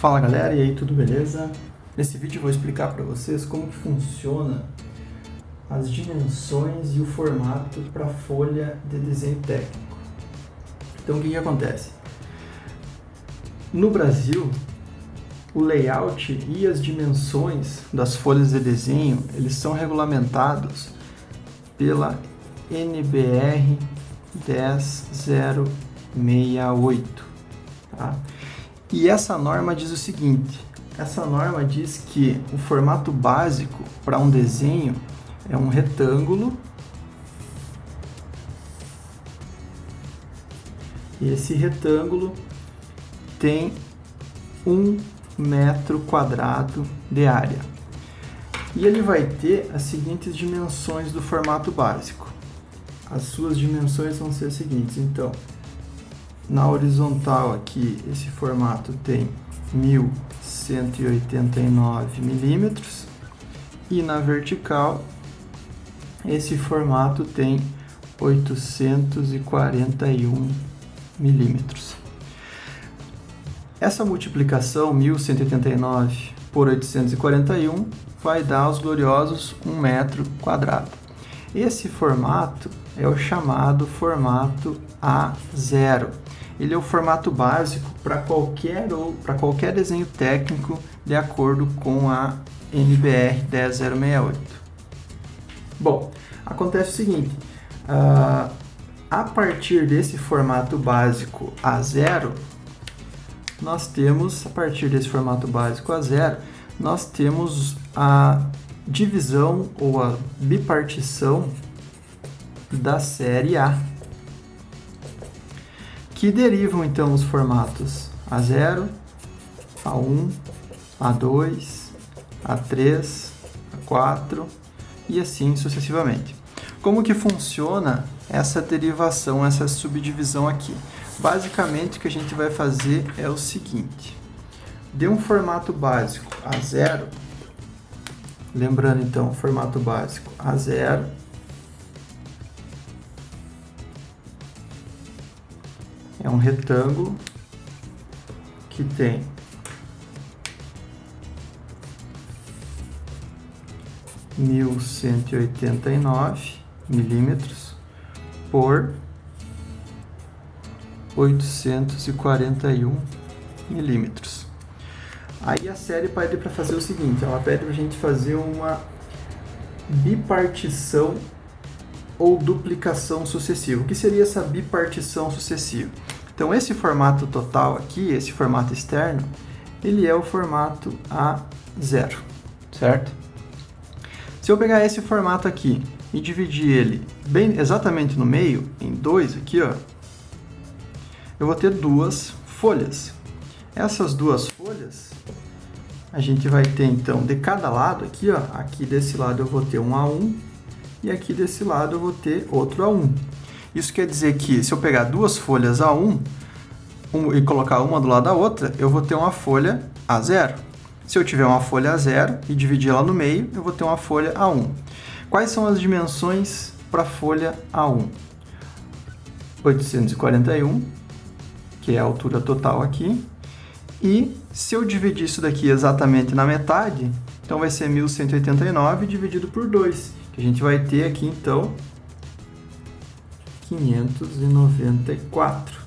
Fala galera, e aí, tudo beleza? Nesse vídeo eu vou explicar para vocês como que funciona as dimensões e o formato para folha de desenho técnico. Então o que acontece? No Brasil, o layout e as dimensões das folhas de desenho, eles são regulamentados pela NBR 10068, tá? E essa norma diz o seguinte, essa norma diz que o formato básico para um desenho é um retângulo, e esse retângulo tem 1 metro quadrado de área. E ele vai ter as seguintes dimensões do formato básico. As suas dimensões vão ser as seguintes, então, na horizontal aqui, esse formato tem 1189 milímetros e na vertical esse formato tem 841 milímetros. Essa multiplicação 1189 por 841 vai dar os gloriosos 1 metro quadrado. Esse formato é o chamado formato A0. Ele é o formato básico para qualquer desenho técnico de acordo com a NBR 10068. Bom, acontece o seguinte, a partir desse formato básico A0, nós temos a divisão ou a bipartição da série A, que derivam então os formatos A0, A1, A2, A3, A4 e assim sucessivamente. Como que funciona essa derivação, essa subdivisão aqui? Basicamente o que a gente vai fazer é o seguinte, de um formato básico A0, lembrando então o formato básico A0, é um retângulo que tem 1189 milímetros por 841 milímetros. Aí a série pede para fazer o seguinte, ela pede para a gente fazer uma bipartição ou duplicação sucessiva. O que seria essa bipartição sucessiva? Então esse formato total aqui, esse formato externo, ele é o formato A0, certo? Se eu pegar esse formato aqui e dividir ele exatamente no meio, em dois aqui, ó, eu vou ter duas folhas. Essas duas folhas, a gente vai ter então de cada lado aqui, ó, aqui desse lado eu vou ter um A1 e aqui desse lado eu vou ter outro A1. Isso quer dizer que se eu pegar duas folhas A1 e colocar uma do lado da outra, eu vou ter uma folha A0. Se eu tiver uma folha A0 e dividir ela no meio, eu vou ter uma folha A1. Quais são as dimensões para a folha A1? 841, que é a altura total aqui. E se eu dividir isso daqui exatamente na metade, então vai ser 1189 dividido por 2, que a gente vai ter aqui então 594,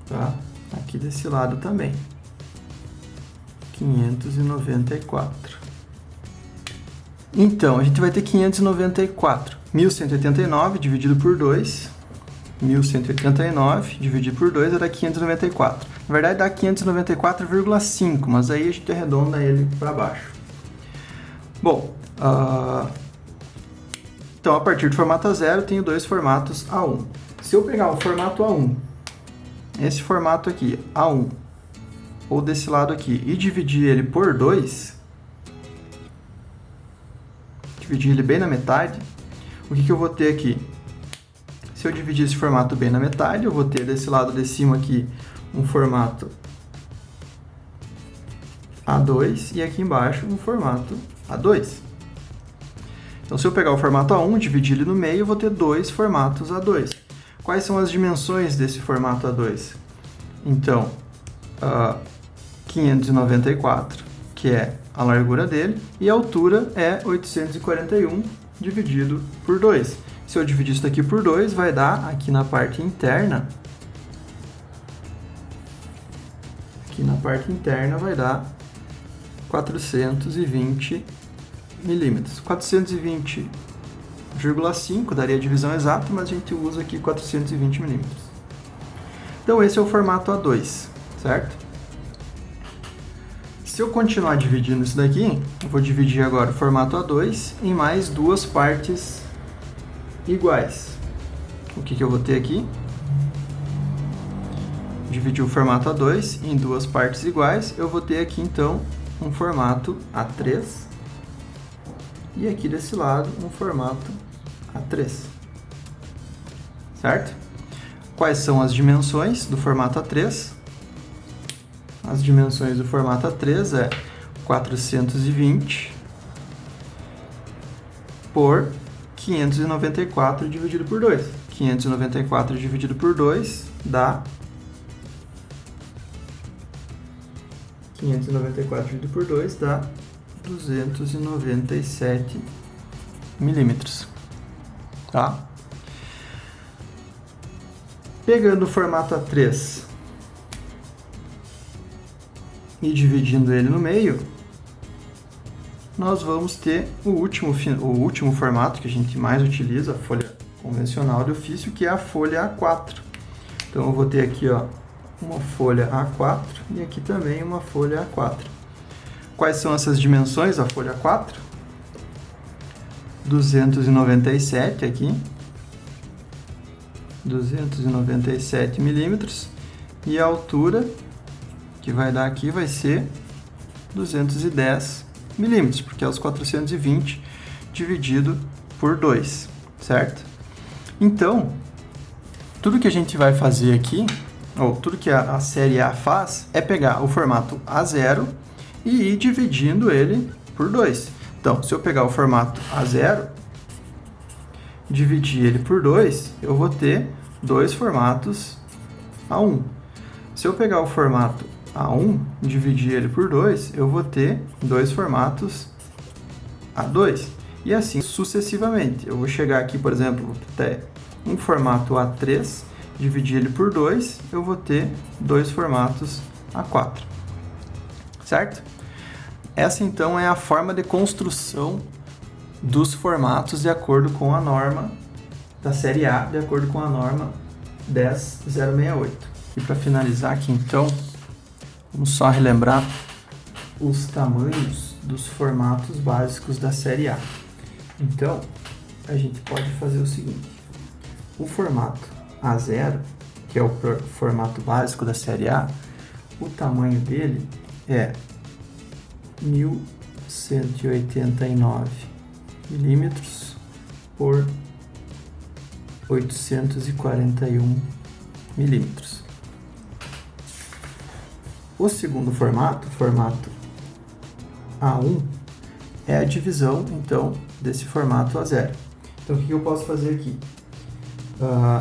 tá? Aqui desse lado também, 594. Então, a gente vai ter 594, 1189 dividido por 2, 1189 dividido por 2 dá 594. Na verdade dá 594,5, mas aí a gente arredonda ele para baixo. Bom, então, a partir do formato A0, eu tenho dois formatos A1. Se eu pegar o formato A1, esse formato aqui, A1, ou desse lado aqui, e dividir ele por 2, dividir ele bem na metade, o que eu vou ter aqui? Se eu dividir esse formato bem na metade, eu vou ter desse lado de cima aqui um formato A2 e aqui embaixo um formato A2. Então, se eu pegar o formato A1 e dividir ele no meio, eu vou ter dois formatos A2. Quais são as dimensões desse formato A2? Então, 594, que é a largura dele, e a altura é 841 dividido por 2. Se eu dividir isso daqui por 2, vai dar aqui na parte interna, vai dar 420 milímetros. 420,5 daria a divisão exata, mas a gente usa aqui 420 milímetros. Então esse é o formato A2, certo? Se eu continuar dividindo isso daqui, eu vou dividir agora o formato A2 em mais duas partes iguais. O que eu vou ter aqui? Dividir o formato A2 em duas partes iguais, eu vou ter aqui então um formato A3 e aqui desse lado um formato A3, certo? Quais são as dimensões do formato A3? As dimensões do formato A3 é 420 por 594 dividido por 2. 594 dividido por 2 dá 297 milímetros, tá? Pegando o formato A3 e dividindo ele no meio, nós vamos ter o último formato que a gente mais utiliza, a folha convencional de ofício, que é a folha A4. Então eu vou ter aqui, ó, uma folha A4 e aqui também uma folha A4. Quais são essas dimensões da folha A4? 297 aqui, 297 milímetros, e a altura que vai dar aqui vai ser 210 milímetros, porque é os 420 dividido por 2, certo? Então, tudo que a gente vai fazer aqui, ou tudo que a série A faz, é pegar o formato A0 e ir dividindo ele por 2. Então, se eu pegar o formato A0, dividir ele por 2, eu vou ter dois formatos A1. Se eu pegar o formato A1, dividir ele por 2, eu vou ter dois formatos A2. E assim sucessivamente. Eu vou chegar aqui, por exemplo, vou ter um formato A3, dividir ele por 2, eu vou ter dois formatos A4. Certo? Essa então é a forma de construção dos formatos de acordo com a norma da série A, de acordo com a norma 10068. E para finalizar aqui então, vamos só relembrar os tamanhos dos formatos básicos da série A. Então, a gente pode fazer o seguinte: o formato A0, que é o formato básico da série A, o tamanho dele é 1189 milímetros por 841 milímetros. O segundo formato, formato A1, é a divisão, então, desse formato A0. Então, o que eu posso fazer aqui?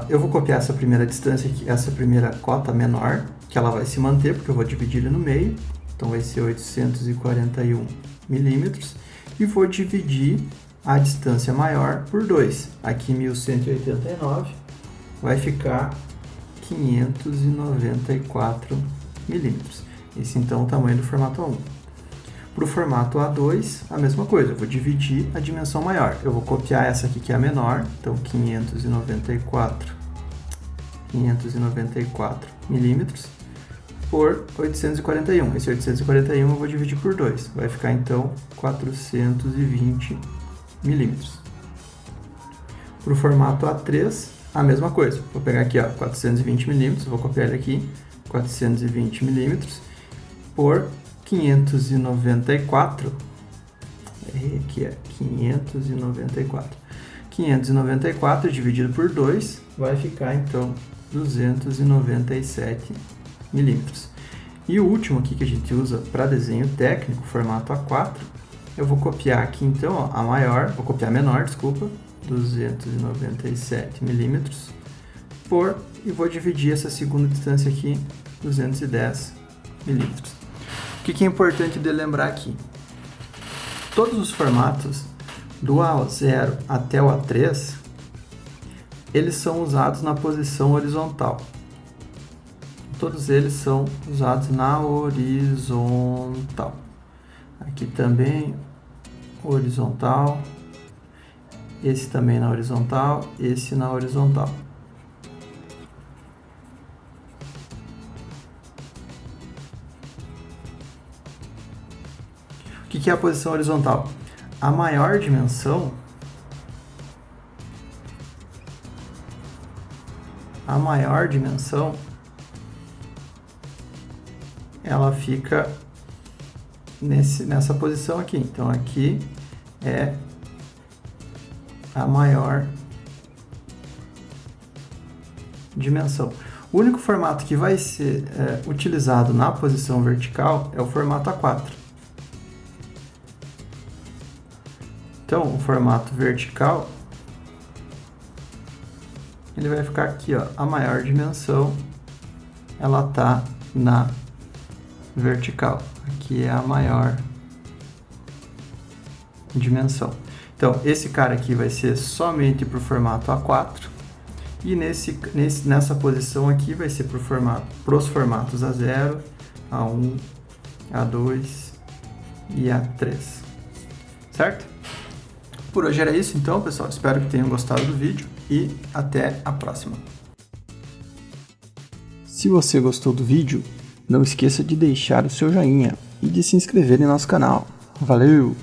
Eu vou copiar essa primeira distância aqui, essa primeira cota menor, que ela vai se manter, porque eu vou dividir ele no meio. Então, vai ser 841 milímetros. E vou dividir a distância maior por 2. Aqui, 1189, vai ficar 594 milímetros. Esse, então, é o tamanho do formato A1. Para o formato A2, a mesma coisa. Eu vou dividir a dimensão maior. Eu vou copiar essa aqui, que é a menor. Então, 594 milímetros por 841. Esse 841 eu vou dividir por 2. Vai ficar, então, 420 milímetros. Para o formato A3, a mesma coisa. Vou pegar aqui, ó, 420 milímetros. Vou copiar ele aqui. 420 milímetros por 594. Aqui é 594. 594 dividido por 2 vai ficar, então, 297 milímetros. E o último aqui que a gente usa para desenho técnico, formato A4, eu vou copiar aqui, então, ó, a maior, vou copiar a menor, desculpa, 297 milímetros, e vou dividir essa segunda distância aqui, 210 milímetros. O que é importante de lembrar aqui? Todos os formatos do A0 até o A3, eles são usados na posição horizontal. Todos eles são usados na horizontal. Aqui também horizontal, esse também na horizontal, esse na horizontal. O que é a posição horizontal? A maior dimensão, ela fica nessa posição aqui. Então, aqui é a maior dimensão. O único formato que vai ser utilizado na posição vertical é o formato A4. Então, o formato vertical, ele vai ficar aqui, ó, a maior dimensão, ela está na vertical. Aqui é a maior dimensão. Então, esse cara aqui vai ser somente para o formato A4 e nessa posição aqui vai ser para os formatos A0, A1, A2 e A3, certo? Por hoje era isso então, pessoal. Espero que tenham gostado do vídeo e até a próxima. Se você gostou do vídeo, não esqueça de deixar o seu joinha e de se inscrever em nosso canal. Valeu!